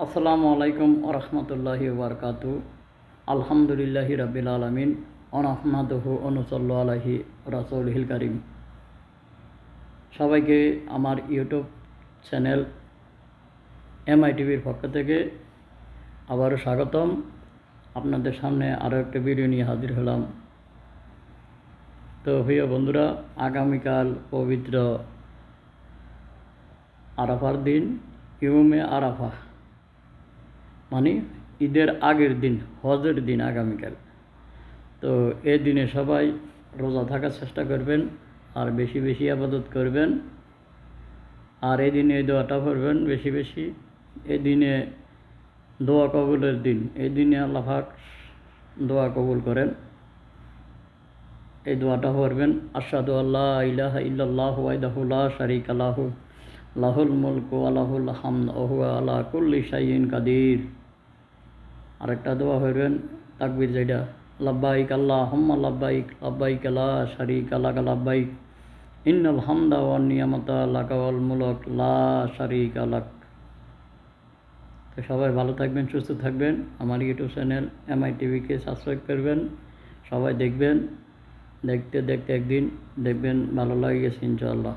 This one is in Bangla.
আসসালামু আলাইকুম ওরহমতুল্লাহি ওবরকাতু। আলহামদুলিল্লাহি রাব্বিল আলামিন অনাহমাদুহু অনুসল্লু আলাইহি রাসূলিল কারীম। সবাইকে আমার ইউটিউব চ্যানেল MITVর পক্ষ থেকে আবারও স্বাগতম। আপনাদের সামনে আরও একটা ভিডিও নিয়ে হাজির হলাম। তো প্রিয় বন্ধুরা, আগামীকাল পবিত্র আরাফার দিন, ইয়ুমে আরাফা, মানে ঈদের আগের দিন, হজের দিন আগামীকাল। তো এই দিনে সবাই রোজা থাকার চেষ্টা করবেন আর বেশি বেশি ইবাদত করবেন। আর এই দিনে এই দোয়াটা করবেন বেশি বেশি। এই দিনে দোয়া কবুলের দিন, এই দিনে আল্লাহ পাক দোয়া কবুল করেন। এই দোয়াটা করবেন, আশহাদু আল্লা ইলাহা ইল্লাল্লাহু ওয়াহদাহু লা শারীকা লাহু লাহুল মুলকু ওয়া লাহুল হামদু ওয়া হুয়া আলা কুল্লি শাইইন কাদির। আরেকটা দোয়া করবেন তাকবীর, যেটা লাব্বাইক আল্লাহুম্মা লাব্বাইক লাব্বাইক লা শারীকা লাকা লাব্বাইক ইন্নাল হামদা ওয়ান নিয়ামাতা লাকা ওয়াল মুলক লা শারীকা লাক। তো সবাই ভালো থাকবেন, সুস্থ থাকবেন। আমার ইউটিউব চ্যানেল MITVকে সাবস্ক্রাইব করবেন, সবাই দেখবেন। দেখতে দেখতে একদিন দেখবেন ভালো লাগে গেছে ইনশাআল্লাহ।